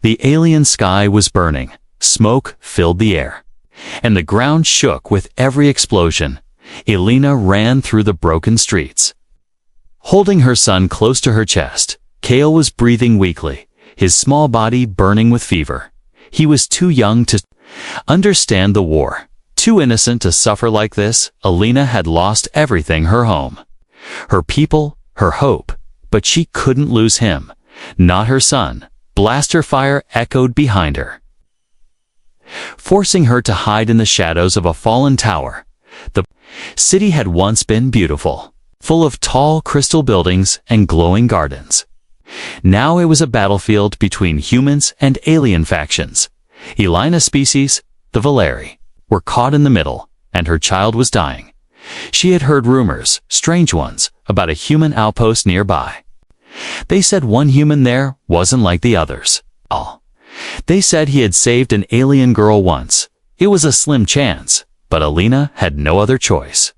The alien sky was burning, smoke filled the air, and the ground shook with every explosion. Elena ran through the broken streets. Holding her son close to her chest, Kale was breathing weakly, his small body burning with fever. He was too young to understand the war, too innocent to suffer like this. Elena had lost everything: her home, her people, her hope, but she couldn't lose him, not her son. Blaster fire echoed behind her, forcing her to hide in the shadows of a fallen tower. The city had once been beautiful, full of tall crystal buildings and glowing gardens. Now it was a battlefield between humans and alien factions. Elena's species, the Valeri, were caught in the middle, and her child was dying. She had heard rumors, strange ones, about a human outpost nearby. They said one human there wasn't like the others. They said he had saved an alien girl once. It was a slim chance, but Elena had no other choice.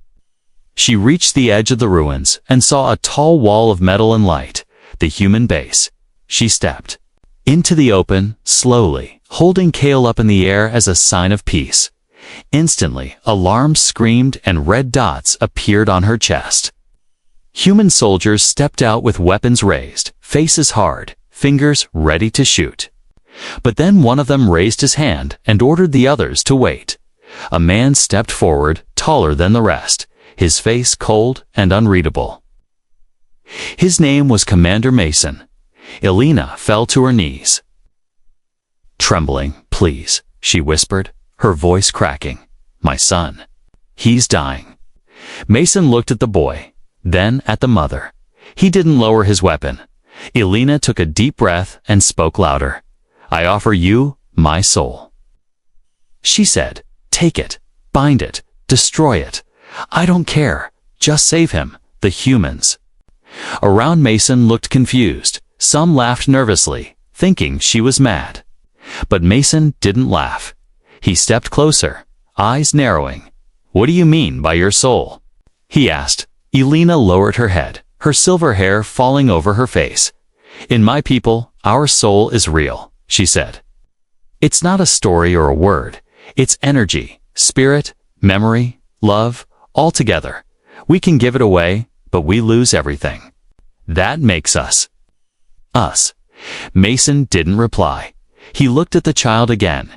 She reached the edge of the ruins and saw a tall wall of metal and light, the human base. She stepped into the open, slowly, holding Kale up in the air as a sign of peace. Instantly, alarms screamed and red dots appeared on her chest. Human soldiers stepped out with weapons raised, faces hard, fingers ready to shoot. But then one of them raised his hand and ordered the others to wait. A man stepped forward, taller than the rest, his face cold and unreadable. His name was Commander Mason. Elena fell to her knees. Trembling, "Please," she whispered, her voice cracking. "My son. He's dying." Mason looked at the boy, then at the mother. He didn't lower his weapon. Elena took a deep breath and spoke louder. "I offer you my soul," she said. "Take it, bind it, destroy it. I don't care. Just save him." The humans around Mason looked confused. Some laughed nervously, thinking she was mad. But Mason didn't laugh. He stepped closer, eyes narrowing. "What do you mean by your soul?" he asked. Elena lowered her head, her silver hair falling over her face. "In my people, our soul is real," she said. "It's not a story or a word. It's energy, spirit, memory, love, all together. We can give it away, but we lose everything. That makes us. Us." Mason didn't reply. He looked at the child again.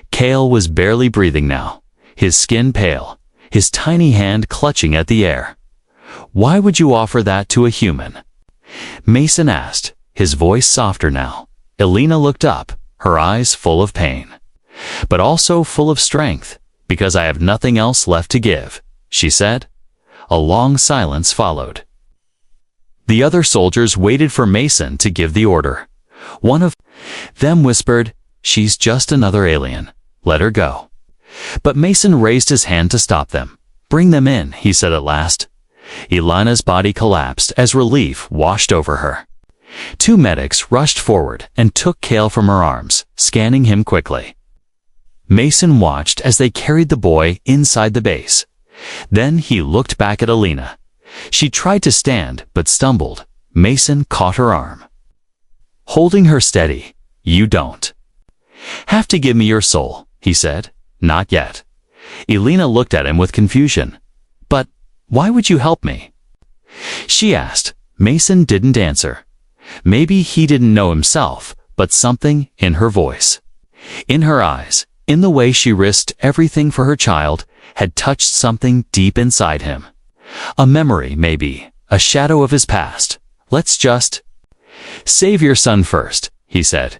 Kale was barely breathing now, his skin pale, his tiny hand clutching at the air. "Why would you offer that to a human?" Mason asked, his voice softer now. Elena looked up, her eyes full of pain, but also full of strength. "Because I have nothing else left to give," she said. A long silence followed. The other soldiers waited for Mason to give the order. One of them whispered, "She's just another alien. Let her go." But Mason raised his hand to stop them. "Bring them in," he said at last. Elena's body collapsed as relief washed over her. Two medics rushed forward and took Kale from her arms, scanning him quickly. Mason watched as they carried the boy inside the base. Then he looked back at Elena. She tried to stand, but stumbled. Mason caught her arm, holding her steady. "You don't have to give me your soul," he said. "Not yet." Elena looked at him with confusion. "But why would you help me?" she asked. Mason didn't answer. Maybe he didn't know himself, but something in her voice, in her eyes, in the way she risked everything for her child, had touched something deep inside him. A memory, maybe, a shadow of his past. "Let's just save your son first," he said.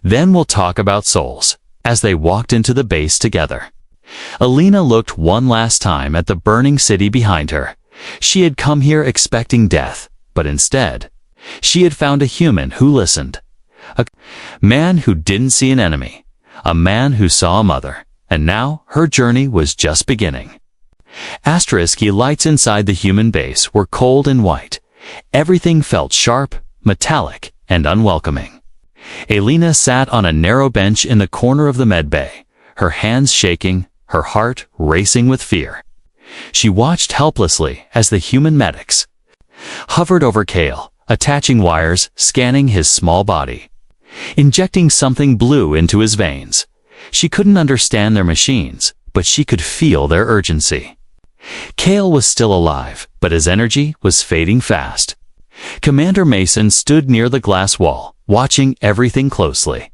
"Then we'll talk about souls." As they walked into the base together, Elena looked one last time at the burning city behind her. She had come here expecting death, but instead, she had found a human who listened. A man who didn't see an enemy. A man who saw a mother. And now, her journey was just beginning. Asterisk-y lights inside the human base were cold and white. Everything felt sharp, metallic, and unwelcoming. Elena sat on a narrow bench in the corner of the medbay, her hands shaking, her heart racing with fear. She watched helplessly as the human medics hovered over Kale, attaching wires, scanning his small body. injecting something blue into his veins. She couldn't understand their machines, but she could feel their urgency. Kale was still alive, but his energy was fading fast. Commander Mason stood near the glass wall, watching everything closely.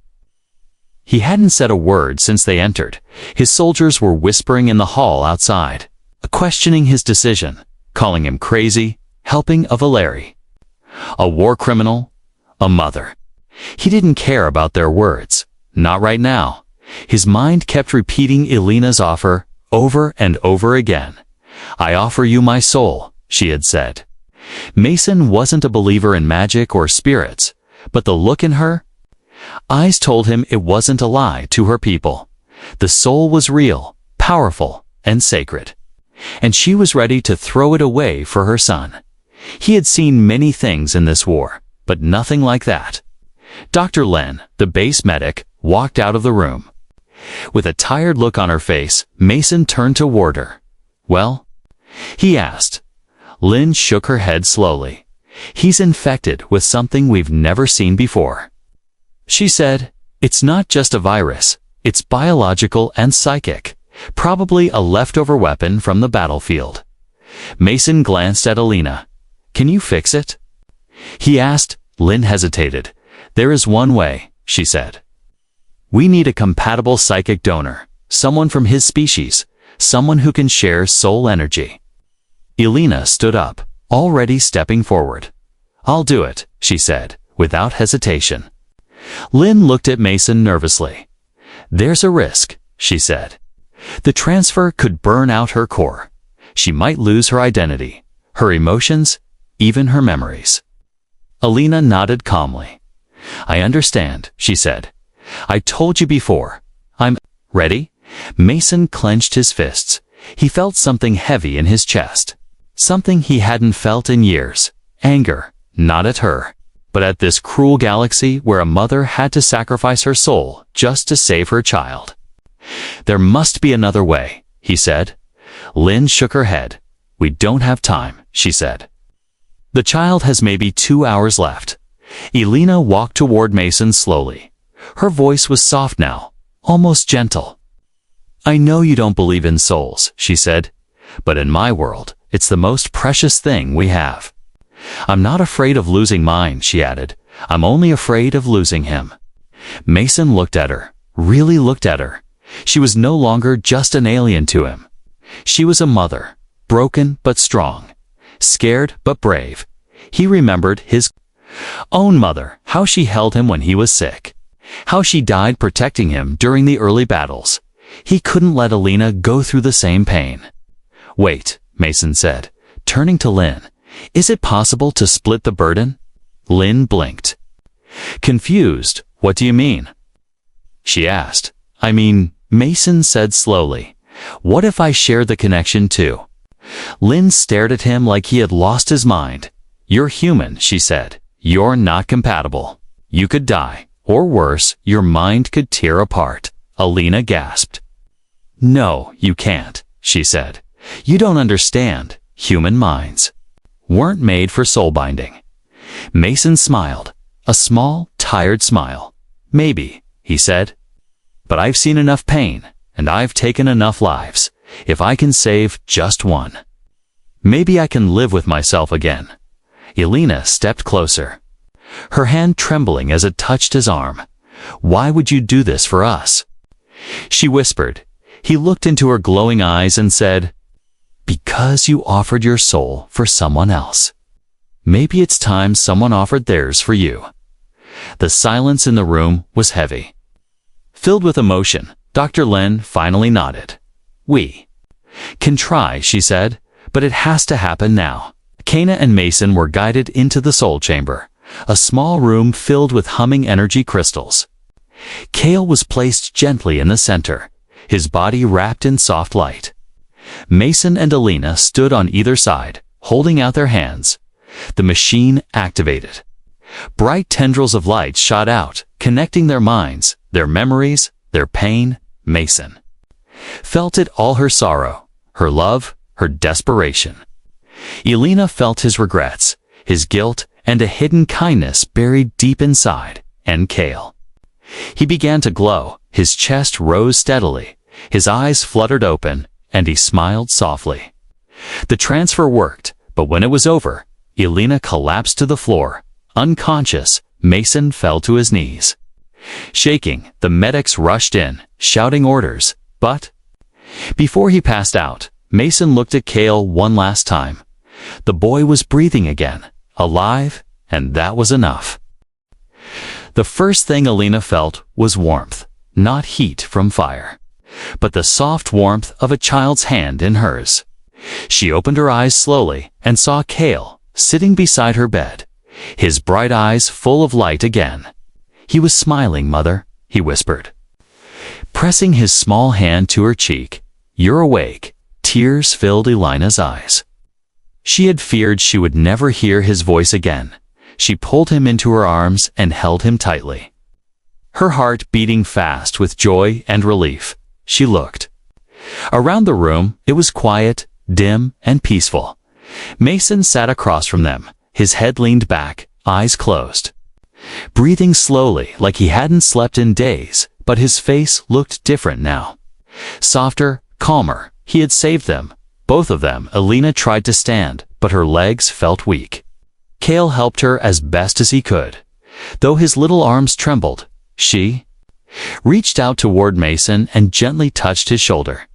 He hadn't said a word since they entered. His soldiers were whispering in the hall outside, questioning his decision, calling him crazy, helping a Valeri, a war criminal, a mother. He didn't care about their words. Not right now. His mind kept repeating Elena's offer over and over again. "I offer you my soul," she had said. Mason wasn't a believer in magic or spirits, but the look in her eyes told him it wasn't a lie to her people. The soul was real, powerful, and sacred. And she was ready to throw it away for her son. He had seen many things in this war, but nothing like that. Dr. Len, the base medic, walked out of the room. With a tired look on her face, Mason turned toward her. "Well?" he asked. Lynn shook her head slowly. "He's infected with something we've never seen before," she said. "It's not just a virus. It's biological and psychic. Probably a leftover weapon from the battlefield." Mason glanced at Elena. "Can you fix it?" he asked. Lynn hesitated. "There is one way," she said. "We need a compatible psychic donor, someone from his species, someone who can share soul energy." Elena stood up, already stepping forward. "I'll do it," she said, without hesitation. Lynn looked at Mason nervously. "There's a risk," she said. "The transfer could burn out her core. She might lose her identity, her emotions, even her memories." Elena nodded calmly. "I understand," she said. "I told you before. I'm ready." Mason clenched his fists. He felt something heavy in his chest. Something he hadn't felt in years. Anger, not at her, but at this cruel galaxy where a mother had to sacrifice her soul just to save her child. "There must be another way," he said. Lynn shook her head. "We don't have time," she said. "The child has maybe 2 hours left." Elena walked toward Mason slowly. Her voice was soft now, almost gentle. "I know you don't believe in souls," she said, "but in my world, it's the most precious thing we have. I'm not afraid of losing mine," she added. "I'm only afraid of losing him." Mason looked at her, really looked at her. She was no longer just an alien to him. She was a mother, broken but strong, scared but brave. He remembered his own mother, how she held him when he was sick, how she died protecting him during the early battles. He couldn't let Elena go through the same pain. "Wait," Mason said, turning to Lynn. "Is it possible to split the burden?" Lynn blinked. Confused. "What do you mean?" she asked. "I mean," Mason said slowly, "what if I shared the connection too?" Lynn stared at him like he had lost his mind. "You're human," she said. "You're not compatible. You could die, or worse, your mind could tear apart." Elena gasped. "No, you can't," she said. "You don't understand. Human minds weren't made for soul binding." Mason smiled, a small, tired smile. "Maybe," he said. "But I've seen enough pain, and I've taken enough lives. If I can save just one, maybe I can live with myself again." Elena stepped closer, her hand trembling as it touched his arm. "Why would you do this for us?" she whispered. He looked into her glowing eyes and said, "Because you offered your soul for someone else. Maybe it's time someone offered theirs for you." The silence in the room was heavy. Filled with emotion, Dr. Len finally nodded. "We can try," she said, "but it has to happen now." Kana and Mason were guided into the soul chamber, a small room filled with humming energy crystals. Kale was placed gently in the center, his body wrapped in soft light. Mason and Elena stood on either side, holding out their hands. The machine activated. Bright tendrils of light shot out, connecting their minds, their memories, their pain. Mason felt it all, her sorrow, her love, her desperation. Elena felt his regrets, his guilt, and a hidden kindness buried deep inside, and Cale. He began to glow, his chest rose steadily, his eyes fluttered open, and he smiled softly. The transfer worked, but when it was over, Elena collapsed to the floor. Unconscious, Mason fell to his knees. Shaking, the medics rushed in, shouting orders, but before he passed out, Mason looked at Cale one last time. The boy was breathing again, alive, and that was enough. The first thing Elena felt was warmth, not heat from fire, but the soft warmth of a child's hand in hers. She opened her eyes slowly and saw Cale sitting beside her bed, his bright eyes full of light again. "He was smiling, Mother," he whispered, pressing his small hand to her cheek. "You're awake." Tears filled Elena's eyes. She had feared she would never hear his voice again. She pulled him into her arms and held him tightly. Her heart beating fast with joy and relief. She looked. Around the room, it was quiet, dim, and peaceful. Mason sat across from them, his head leaned back, eyes closed. Breathing slowly like he hadn't slept in days, but his face looked different now. Softer, calmer. He had saved them, both of them. Elena tried to stand, but her legs felt weak. Cale helped her as best as he could. Though his little arms trembled, she reached out toward Mason and gently touched his shoulder.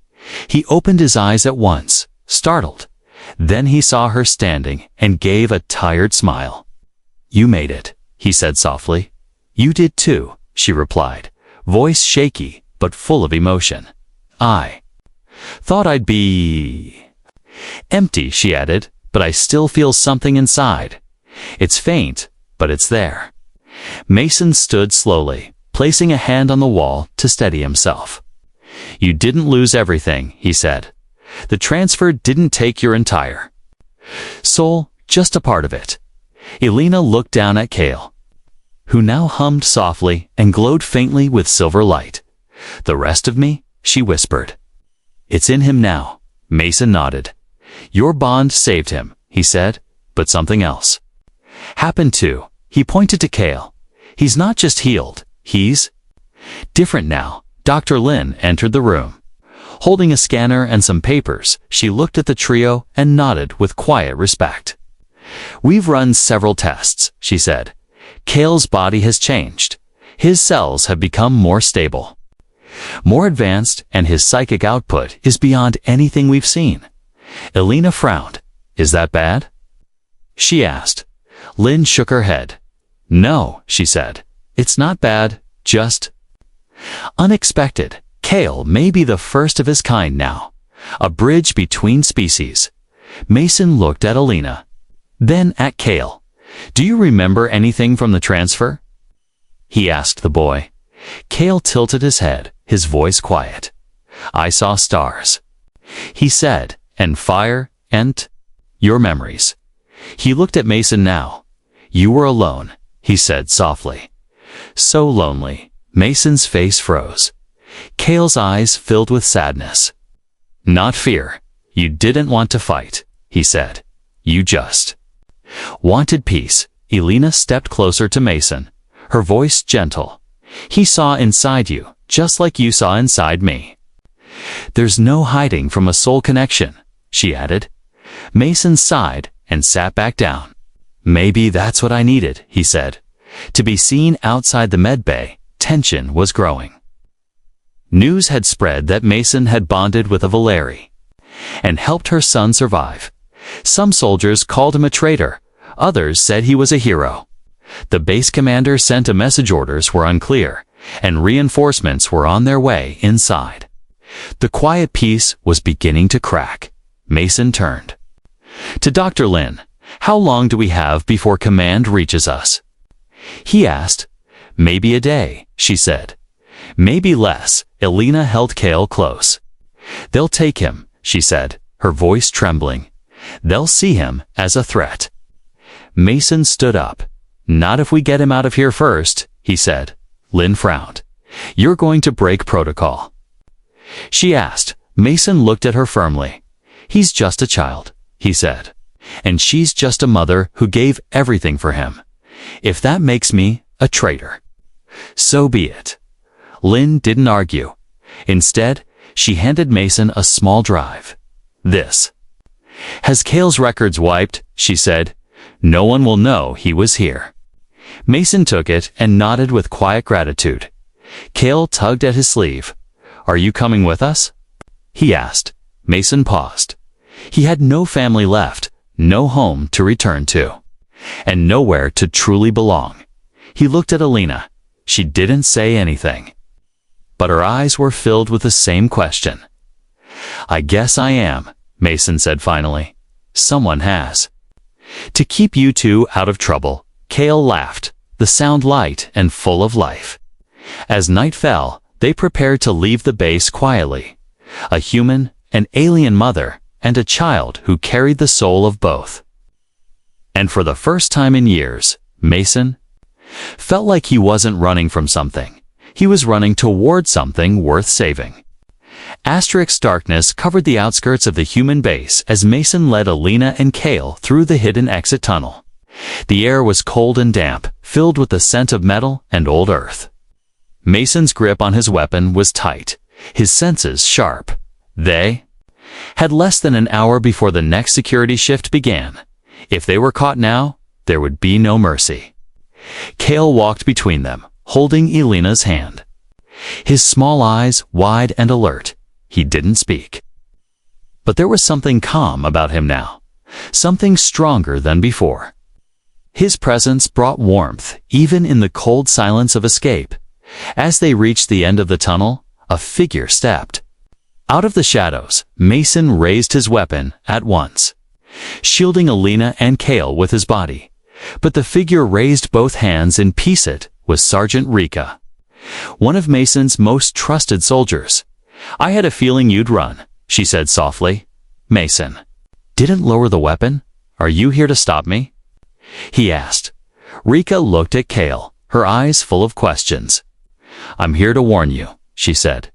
He opened his eyes at once, startled. Then he saw her standing and gave a tired smile. "You made it," he said softly. "You did too," she replied, voice shaky but full of emotion. "I thought I'd be empty," she added, "but I still feel something inside. It's faint, but it's there." Mason stood slowly, placing a hand on the wall to steady himself. "You didn't lose everything," he said. "The transfer didn't take your entire soul, just a part of it." Elena looked down at Cale, who now hummed softly and glowed faintly with silver light. "The rest of me?" she whispered. "It's in him now." Mason nodded. "Your bond saved him," he said, "but something else happened too." He pointed to Cale. "He's not just healed, he's different now." Dr. Lin entered the room. Holding a scanner and some papers, she looked at the trio and nodded with quiet respect. "We've run several tests," she said. "Cale's body has changed. His cells have become more stable, more advanced, and his psychic output is beyond anything we've seen." Elena frowned. "Is that bad?" she asked. Lynn shook her head. "No," she said. "It's not bad, just unexpected. Cale may be the first of his kind now, a bridge between species." Mason looked at Elena, then at Cale. "Do you remember anything from the transfer?" he asked the boy. Cale tilted his head, his voice quiet. "I saw stars," he said, "and fire, and your memories." He looked at Mason now. "You were alone," he said softly. "So lonely." Mason's face froze. Cale's eyes filled with sadness. "Not fear. You didn't want to fight," he said. "You just wanted peace." Elena stepped closer to Mason, her voice gentle. "He saw inside you, just like you saw inside me. There's no hiding from a soul connection," she added. Mason sighed and sat back down. "Maybe that's what I needed," he said. To be seen outside the med bay, tension was growing. News had spread that Mason had bonded with a Valeri and helped her son survive. Some soldiers called him a traitor, others said he was a hero. The base commander sent a message. Orders were unclear, and reinforcements were on their way inside. The quiet peace was beginning to crack. Mason turned to Dr. Lin. "How long do we have before command reaches us?" he asked. "Maybe a day," she said. "Maybe less." Elena held Cale close. "They'll take him," she said, her voice trembling. "They'll see him as a threat." Mason stood up. "Not if we get him out of here first," he said. Lynn frowned. "You're going to break protocol?" she asked. Mason looked at her firmly. "He's just a child," he said. "And she's just a mother who gave everything for him. If that makes me a traitor." So be it. Lynn didn't argue. Instead, she handed Mason a small drive. This has Cale's records wiped, she said. No one will know he was here. Mason took it and nodded with quiet gratitude. Cale tugged at his sleeve. Are you coming with us? He asked. Mason paused. He had no family left, no home to return to, and nowhere to truly belong. He looked at Alina. She didn't say anything, but her eyes were filled with the same question. I guess I am, Mason said finally. Someone has. To keep you two out of trouble, Cale laughed, the sound light and full of life. As night fell, they prepared to leave the base quietly. A human, an alien mother, and a child who carried the soul of both. And for the first time in years, Mason felt like he wasn't running from something. He was running toward something worth saving. Asterisk darkness covered the outskirts of the human base as Mason led Alina and Cale through the hidden exit tunnel. The air was cold and damp, filled with the scent of metal and old earth. Mason's grip on his weapon was tight, his senses sharp. They had less than an hour before the next security shift began. If they were caught now, there would be no mercy. Cale walked between them, holding Alina's hand. His small eyes wide and alert. He didn't speak. But there was something calm about him now, something stronger than before. His presence brought warmth, even in the cold silence of escape. As they reached the end of the tunnel, a figure stepped. Out of the shadows, Mason raised his weapon at once, shielding Alina and Cale with his body. But the figure raised both hands in peace. It was Sergeant Rika, one of Mason's most trusted soldiers. I had a feeling you'd run, she said softly. Mason didn't lower the weapon. Are you here to stop me? He asked. Rika looked at Cale, her eyes full of questions. I'm here to warn you, she said.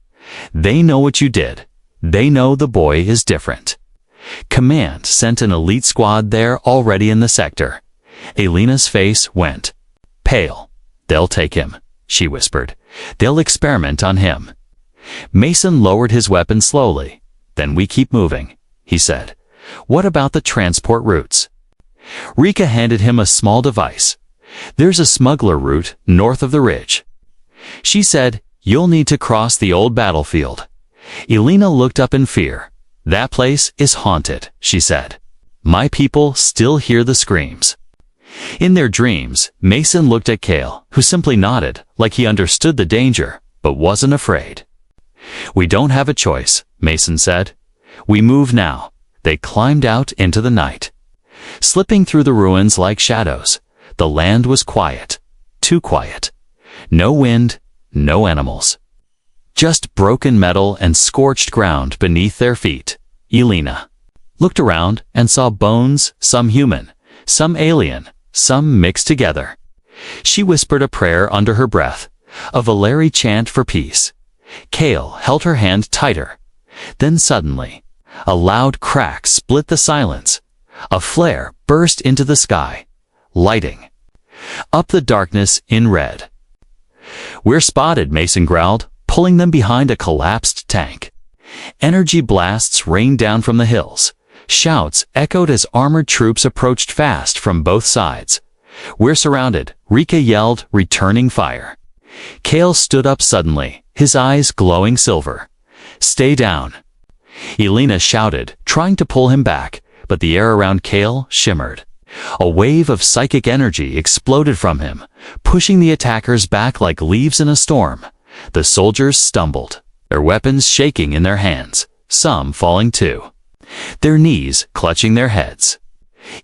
They know what you did. They know the boy is different. Command sent an elite squad there already in the sector. Alina's face went pale. They'll take him, she whispered. They'll experiment on him. Mason lowered his weapon slowly. Then we keep moving, he said. What about the transport routes? Rika handed him a small device. There's a smuggler route north of the ridge. She said, you'll need to cross the old battlefield. Alina looked up in fear. That place is haunted, she said. My people still hear the screams. In their dreams, Mason looked at Cale, who simply nodded, like he understood the danger, but wasn't afraid. We don't have a choice, Mason said. We move now. They climbed out into the night. Slipping through the ruins like shadows, the land was quiet, too quiet. No wind, no animals. Just broken metal and scorched ground beneath their feet. Alina looked around and saw bones, some human, some alien, some mixed together. She whispered a prayer under her breath, a Valeri chant for peace. Cale held her hand tighter. Then suddenly, a loud crack split the silence. A flare burst into the sky, lighting up the darkness in red. We're spotted, Mason growled, pulling them behind a collapsed tank. Energy blasts rained down from the hills. Shouts echoed as armored troops approached fast from both sides. We're surrounded, Rika yelled, returning fire. Cale stood up suddenly, his eyes glowing silver. Stay down. Alina shouted, trying to pull him back, but the air around Cale shimmered. A wave of psychic energy exploded from him, pushing the attackers back like leaves in a storm. The soldiers stumbled, their weapons shaking in their hands, some falling too, their knees clutching their heads.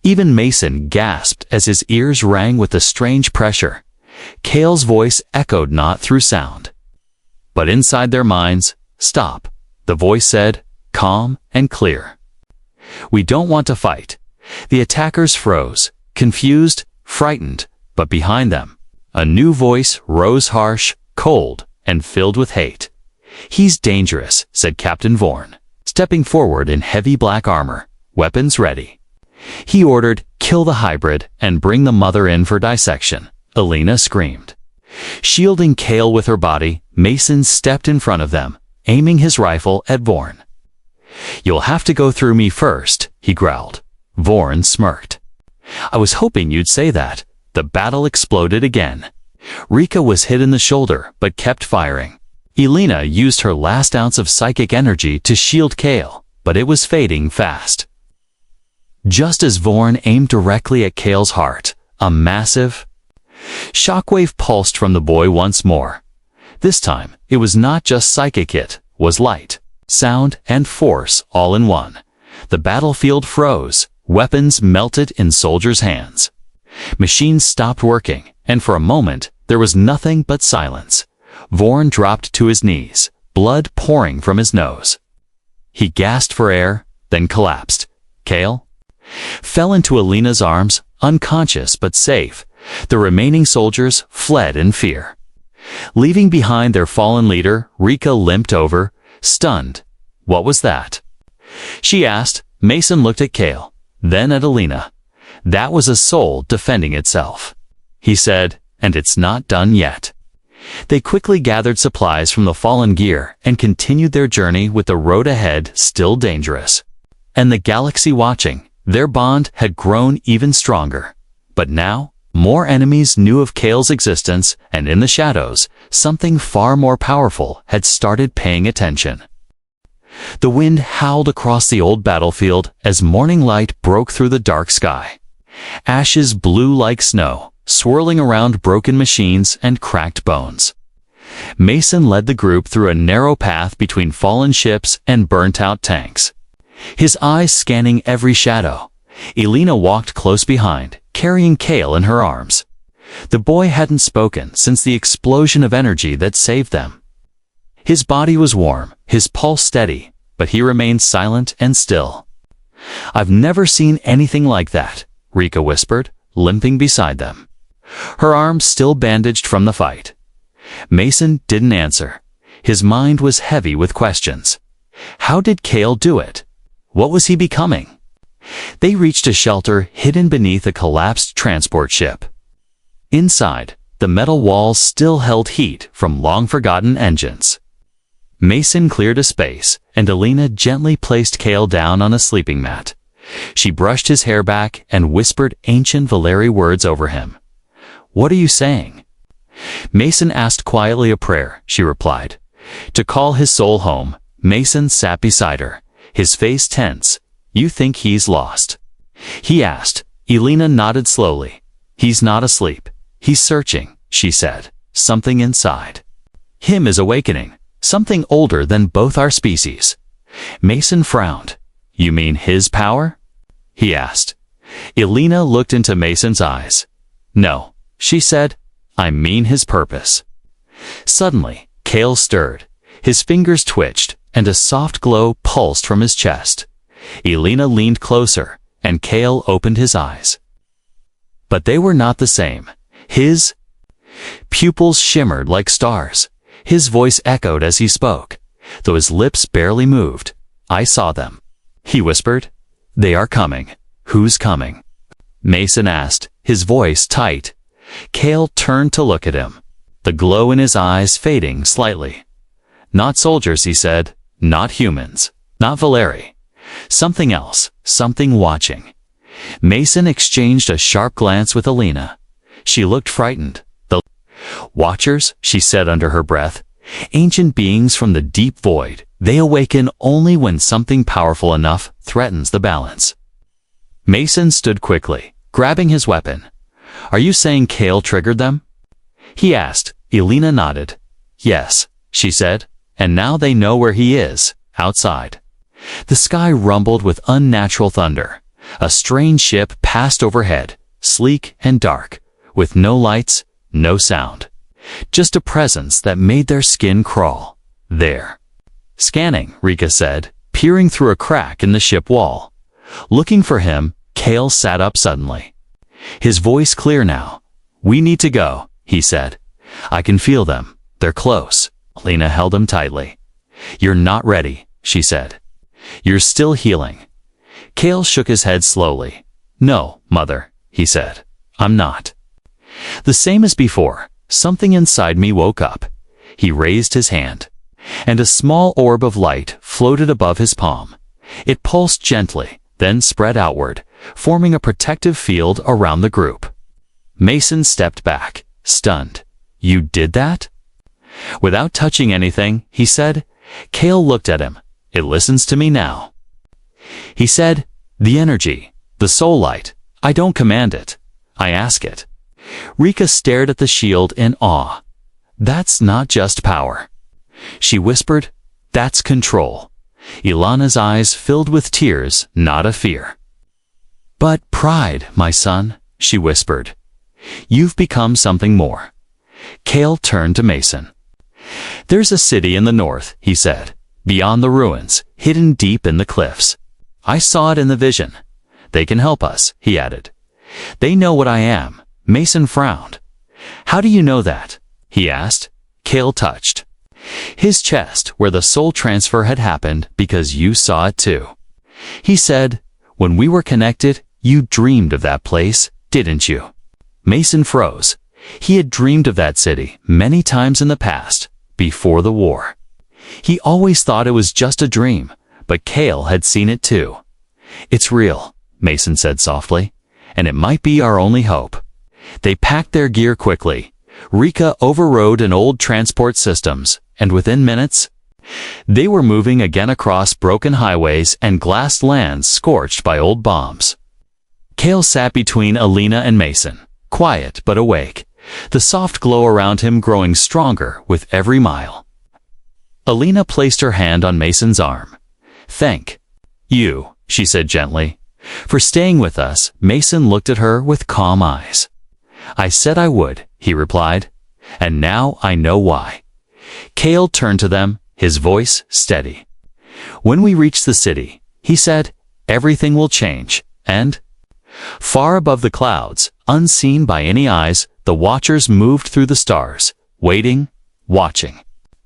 Even Mason gasped as his ears rang with the strange pressure. Cale's voice echoed not through sound, but inside their minds. Stop, the voice said, calm and clear. We don't want to fight. The attackers froze, confused, frightened, but behind them, a new voice rose harsh, cold, and filled with hate. He's dangerous, said Captain Vorn, stepping forward in heavy black armor, weapons ready. He ordered, kill the hybrid and bring the mother in for dissection. Alina screamed. Shielding Kale with her body, Mason stepped in front of them, aiming his rifle at Vorn. "You'll have to go through me first," he growled. Vorn smirked. "I was hoping you'd say that." The battle exploded again. Rika was hit in the shoulder, but kept firing. Elena used her last ounce of psychic energy to shield Kale, but it was fading fast. Just as Vorn aimed directly at Kale's heart, a massive shockwave pulsed from the boy once more. This time, it was not just psychic, it was light, sound, and force all in one. The battlefield froze, weapons melted in soldiers' hands. Machines stopped working, and for a moment, there was nothing but silence. Vorn dropped to his knees, blood pouring from his nose. He gasped for air, then collapsed. Kale fell into Elena's arms, unconscious but safe. The remaining soldiers fled in fear. Leaving behind their fallen leader, Rika limped over, stunned. "What was that?" she asked. Mason looked at Kale, then at Elena. "That was a soul defending itself," he said, "and it's not done yet." They quickly gathered supplies from the fallen gear and continued their journey with the road ahead still dangerous. And the galaxy watching, their bond had grown even stronger. But now, more enemies knew of Kale's existence, and in the shadows, something far more powerful had started paying attention. The wind howled across the old battlefield as morning light broke through the dark sky. Ashes blew like snow, swirling around broken machines and cracked bones. Mason led the group through a narrow path between fallen ships and burnt-out tanks, his eyes scanning every shadow. Elena walked close behind, carrying Kale in her arms. The boy hadn't spoken since the explosion of energy that saved them. His body was warm, his pulse steady, but he remained silent and still. "I've never seen anything like that," Rika whispered, limping beside them, her arms still bandaged from the fight. Mason didn't answer. His mind was heavy with questions. How did Kale do it? What was he becoming? They reached a shelter hidden beneath a collapsed transport ship. Inside, the metal walls still held heat from long-forgotten engines. Mason cleared a space, and Elena gently placed Kale down on a sleeping mat. She brushed his hair back and whispered ancient Valeri words over him. "What are you saying?" Mason asked quietly. "A prayer," she replied. To call his soul home. Mason sat beside her, his face tense. "You think he's lost?" he asked. Elena nodded slowly. "He's not asleep. He's searching," she said. "Something inside him is awakening, something older than both our species." Mason frowned. "You mean his power?" he asked. Elena looked into Mason's eyes. "No," she said. "I mean his purpose." Suddenly, Kale stirred. His fingers twitched, and a soft glow pulsed from his chest. Elena leaned closer, and Kale opened his eyes. But they were not the same. His pupils shimmered like stars. His voice echoed as he spoke, though his lips barely moved. "I saw them," he whispered. "They are coming." "Who's coming?" Mason asked, his voice tight. Kale turned to look at him, the glow in his eyes fading slightly. "Not soldiers," he said. "Not humans. Not Valeri. Something else, something watching." Mason exchanged a sharp glance with Elena. She looked frightened. "The Watchers," she said under her breath. "Ancient beings from the deep void. They awaken only when something powerful enough threatens the balance." Mason stood quickly, grabbing his weapon. "Are you saying Kale triggered them?" he asked. Elena nodded. "Yes," she said. "And now they know where he is, outside." The sky rumbled with unnatural thunder. A strange ship passed overhead, sleek and dark, with no lights, no sound. Just a presence that made their skin crawl. "There." "Scanning," Rika said, peering through a crack in the ship wall. Looking for him, Kale sat up suddenly, his voice clear now. "We need to go," he said. "I can feel them. They're close." Elena held him tightly. "You're not ready," she said. "You're still healing." Kale shook his head slowly. "No, Mother," he said. "I'm not." The same as before, something inside me woke up. He raised his hand, and a small orb of light floated above his palm. It pulsed gently, then spread outward, forming a protective field around the group. Mason stepped back, stunned. "You did that?" Without touching anything, he said. Kale looked at him. "It listens to me now." He said, "The energy, the soul light, I don't command it. I ask it." Rika stared at the shield in awe. "That's not just power." She whispered, "That's control." Ilana's eyes filled with tears, not of fear. "But pride, my son," she whispered. "You've become something more." Kale turned to Mason. "There's a city in the north," he said, "beyond the ruins, hidden deep in the cliffs. I saw it in the vision. They can help us," he added. "They know what I am." Mason frowned. "How do you know that?" he asked. Kale touched his chest where the soul transfer had happened. "Because you saw it too." He said, "When we were connected, you dreamed of that place, didn't you?" Mason froze. He had dreamed of that city many times in the past, before the war. He always thought it was just a dream, but Kale had seen it too. "It's real," Mason said softly, "and it might be our only hope." They packed their gear quickly. Rika overrode an old transport systems, and within minutes, they were moving again across broken highways and glassed lands scorched by old bombs. Kale sat between Alina and Mason, quiet but awake, the soft glow around him growing stronger with every mile. Alina placed her hand on Mason's arm. "Thank you," she said gently, "for staying with us." Mason looked at her with calm eyes. "I said I would," he replied, "and now I know why." Kale turned to them, his voice steady. "When we reach the city," he said, "everything will change, and—" Far above the clouds, unseen by any eyes, the watchers moved through the stars, waiting, watching,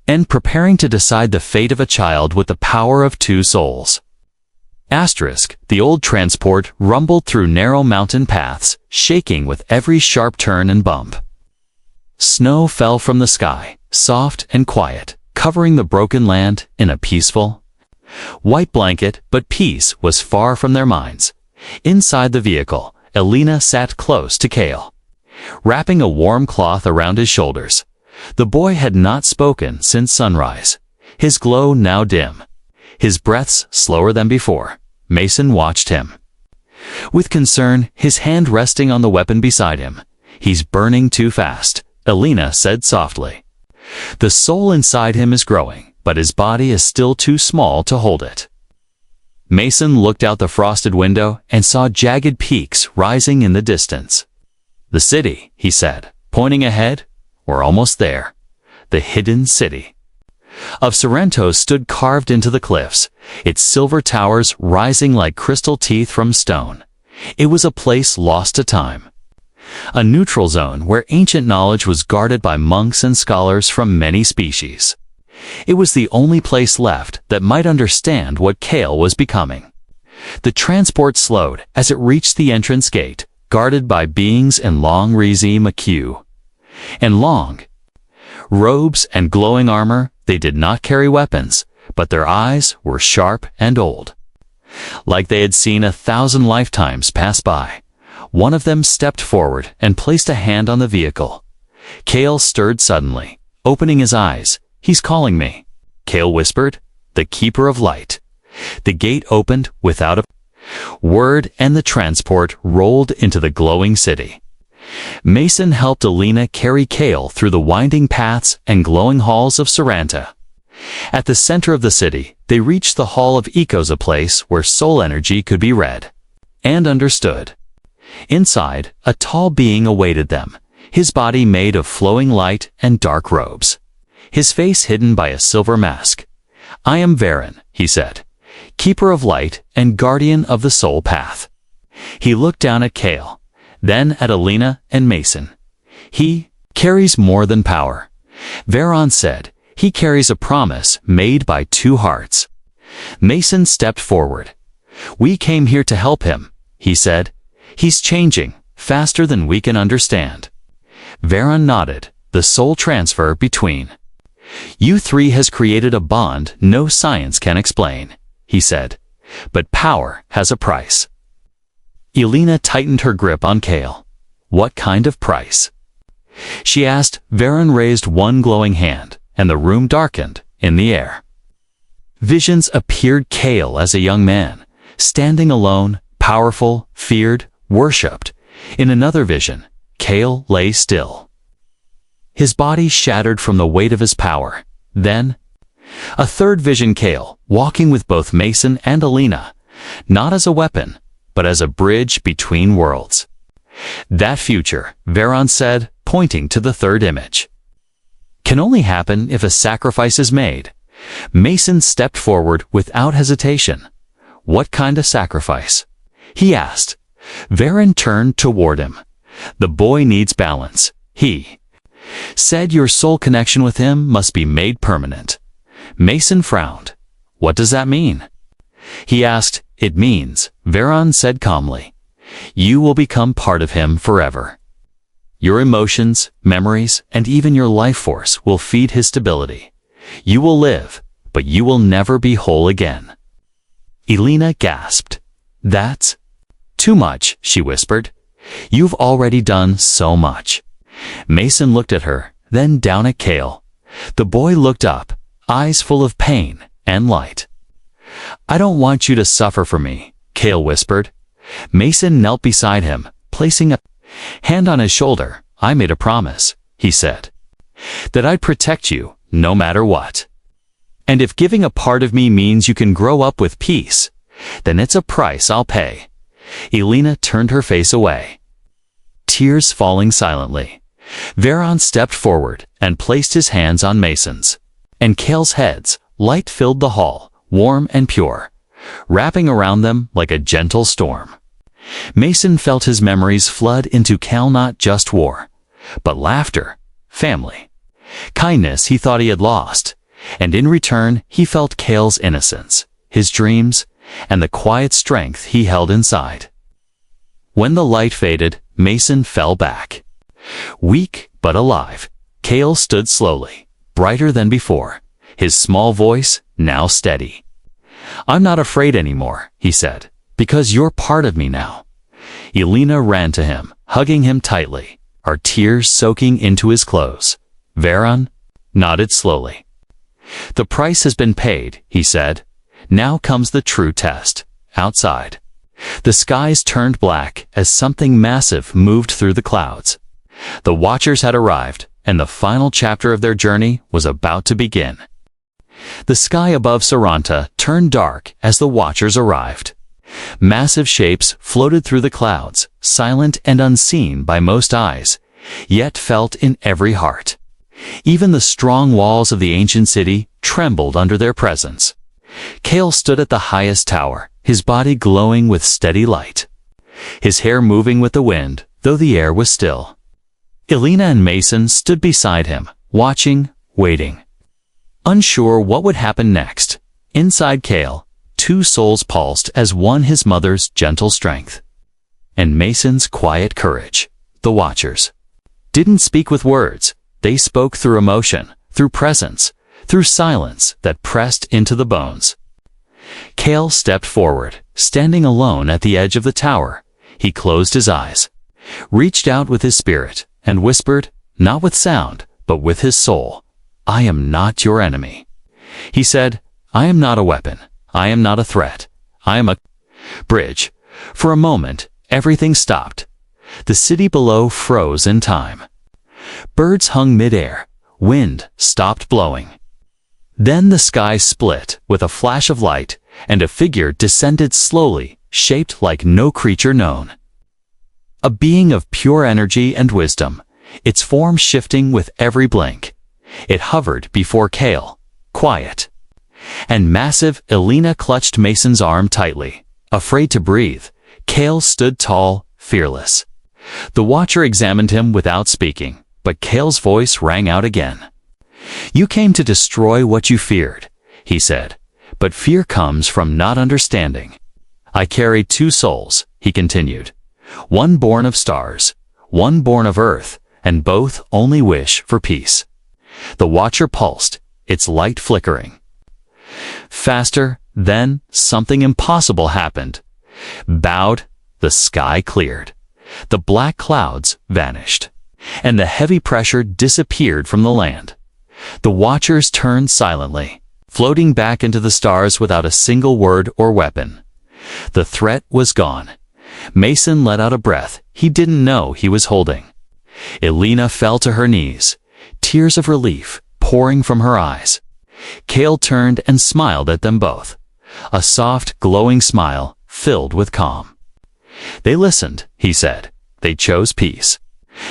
and preparing to decide the fate of a child with the power of two souls. The old transport rumbled through narrow mountain paths, shaking with every sharp turn and bump. Snow fell from the sky, soft and quiet, covering the broken land in a peaceful, white blanket, but peace was far from their minds. Inside the vehicle, Alina sat close to Kale, wrapping a warm cloth around his shoulders. The boy had not spoken since sunrise, his glow now dim, his breaths slower than before. Mason watched him with concern, his hand resting on the weapon beside him. "He's burning too fast," Alina said softly. "The soul inside him is growing, but his body is still too small to hold it." Mason looked out the frosted window and saw jagged peaks rising in the distance. "The city," he said, pointing ahead. "We're almost there. The hidden city of Sorrento stood carved into the cliffs, its silver towers rising like crystal teeth from stone. It was a place lost to time, a neutral zone where ancient knowledge was guarded by monks and scholars from many species. It was the only place left that might understand what Kale was becoming. The transport slowed as it reached the entrance gate, guarded by beings in long McHugh and long robes and glowing armor. They did not carry weapons, but their eyes were sharp and old, like they had seen 1,000 lifetimes pass by. One of them stepped forward and placed a hand on the vehicle. Kale stirred suddenly, opening his eyes. "He's calling me," Kale whispered. "The keeper of light." The gate opened without a word and the transport rolled into the glowing city. Mason helped Alina carry Kale through the winding paths and glowing halls of Sorrento. At the center of the city, they reached the Hall of Echoes, a place where soul energy could be read and understood. Inside, a tall being awaited them, his body made of flowing light and dark robes, his face hidden by a silver mask. "I am Varen," he said, "keeper of light and guardian of the soul path." He looked down at Kale, then at Alina and Mason. "He carries more than power," Varen said. "He carries a promise made by two hearts." Mason stepped forward. "We came here to help him," he said. "He's changing, faster than we can understand." Varen nodded. the soul transfer between. You three has created a bond no science can explain, he said, but power has a price. Elena tightened her grip on Kale. What kind of price? She asked. Varen raised one glowing hand, and the room darkened in the air. Visions appeared. Kale as a young man, standing alone, powerful, feared, worshipped. In another vision, Kale lay still. His body shattered from the weight of his power. Then, a third vision, Kale, walking with both Mason and Elena, not as a weapon, but as a bridge between worlds. That future, Varen said, pointing to the third image, can only happen if a sacrifice is made. Mason stepped forward without hesitation. What kind of sacrifice? He asked. Varen turned toward him. The boy needs balance, he said. Your soul connection with him must be made permanent. Mason frowned. What does that mean? He asked. It means, Varen said calmly, you will become part of him forever. Your emotions, memories, and even your life force will feed his stability. You will live, but you will never be whole again. Elena gasped. That's too much, she whispered. You've already done so much. Mason looked at her, then down at Kale. The boy looked up, eyes full of pain and light. I don't want you to suffer for me, Kale whispered. Mason knelt beside him, placing a hand on his shoulder. I made a promise, he said, that I'd protect you, no matter what. And if giving a part of me means you can grow up with peace, then it's a price I'll pay. Elena turned her face away, tears falling silently. Varen stepped forward and placed his hands on Mason's and Kale's heads. Light filled the hall, warm and pure, wrapping around them like a gentle storm. Mason felt his memories flood into Kale, not just war, but laughter, family, kindness he thought he had lost, and in return he felt Kale's innocence, his dreams, and the quiet strength he held inside. When the light faded, Mason fell back. Weak but alive, Kale stood slowly, brighter than before, his small voice now steady. I'm not afraid anymore, he said, because you're part of me now. Elena ran to him, hugging him tightly, her tears soaking into his clothes. Varen nodded slowly. The price has been paid, he said. Now comes the true test. Outside, the skies turned black as something massive moved through the clouds. The Watchers had arrived, and the final chapter of their journey was about to begin. The sky above Saranta turned dark as the Watchers arrived. Massive shapes floated through the clouds, silent and unseen by most eyes, yet felt in every heart. Even the strong walls of the ancient city trembled under their presence. Kale stood at the highest tower, his body glowing with steady light, his hair moving with the wind, though the air was still. Elena and Mason stood beside him, watching, waiting, unsure what would happen next. Inside Kale, two souls pulsed as one, his mother's gentle strength and Mason's quiet courage. The Watchers didn't speak with words, they spoke through emotion, through presence, through silence that pressed into the bones. Kale stepped forward, standing alone at the edge of the tower. He closed his eyes, reached out with his spirit, and whispered, not with sound, but with his soul, I am not your enemy. He said, I am not a weapon. I am not a threat. I am a bridge. For a moment, everything stopped. The city below froze in time. Birds hung midair. Wind stopped blowing. Then the sky split with a flash of light, and a figure descended slowly, shaped like no creature known. A being of pure energy and wisdom, its form shifting with every blink. It hovered before Kale, quiet and massive. Elena clutched Mason's arm tightly. Afraid to breathe, Kale stood tall, fearless. The Watcher examined him without speaking, but Kale's voice rang out again. You came to destroy what you feared, he said, but fear comes from not understanding. I carry two souls, he continued, one born of stars, one born of earth, and both only wish for peace. The watcher pulsed, its light flickering. Faster, then something impossible happened. Bowed, the sky cleared. The black clouds vanished, and the heavy pressure disappeared from the land. The watchers turned silently, floating back into the stars without a single word or weapon. The threat was gone. Mason let out a breath he didn't know he was holding. Elena fell to her knees, tears of relief pouring from her eyes. Cale turned and smiled at them both, a soft, glowing smile filled with calm. They listened, he said. They chose peace.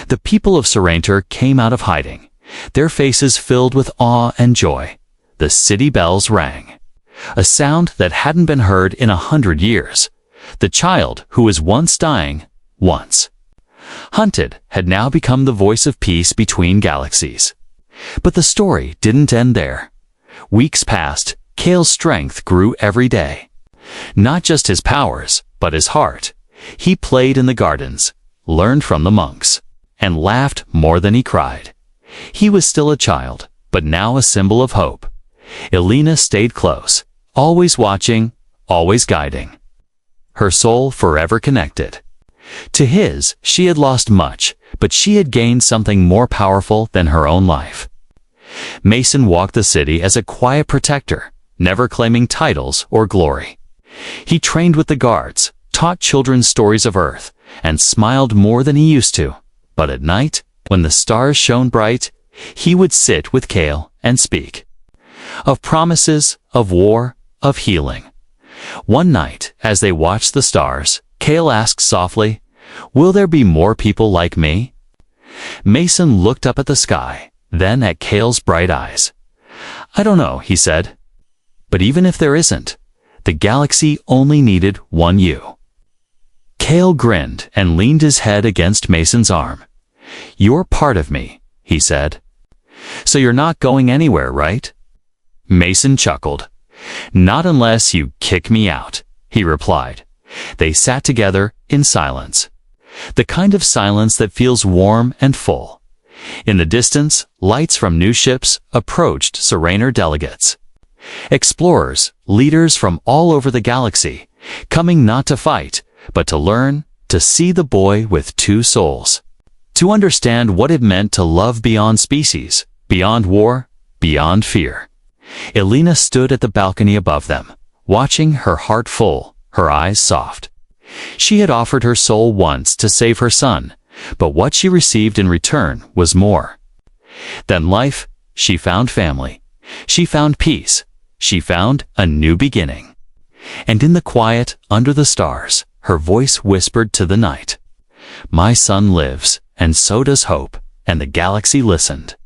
The people of Sorrento came out of hiding, their faces filled with awe and joy. The city bells rang, a sound that hadn't been heard in 100 years. The child who was once dying, once hunted, had now become the voice of peace between galaxies. But the story didn't end there. Weeks passed. Cale's strength grew every day. Not just his powers, but his heart. He played in the gardens, learned from the monks, and laughed more than he cried. He was still a child, but now a symbol of hope. Elena stayed close, always watching, always guiding. Her soul forever connected. To his, she had lost much, but she had gained something more powerful than her own life. Mason walked the city as a quiet protector, never claiming titles or glory. He trained with the guards, taught children stories of Earth, and smiled more than he used to. But at night, when the stars shone bright, he would sit with Cale and speak. Of promises, of war, of healing. One night, as they watched the stars, Cale asked softly, "Will there be more people like me?" Mason looked up at the sky, then at Cale's bright eyes. "I don't know," he said. "But even if there isn't, the galaxy only needed one you." Cale grinned and leaned his head against Mason's arm. "You're part of me," he said. "So you're not going anywhere, right?" Mason chuckled. "Not unless you kick me out," he replied. They sat together in silence. The kind of silence that feels warm and full. In the distance, lights from new ships approached Sorrento delegates. Explorers, leaders from all over the galaxy, coming not to fight, but to learn, to see the boy with two souls. To understand what it meant to love beyond species, beyond war, beyond fear. Elena stood at the balcony above them, watching, her heart full, her eyes soft. She had offered her soul once to save her son, but what she received in return was more. Then life, she found family. She found peace. She found a new beginning. And in the quiet, under the stars, her voice whispered to the night, "My son lives, and so does hope," and the galaxy listened.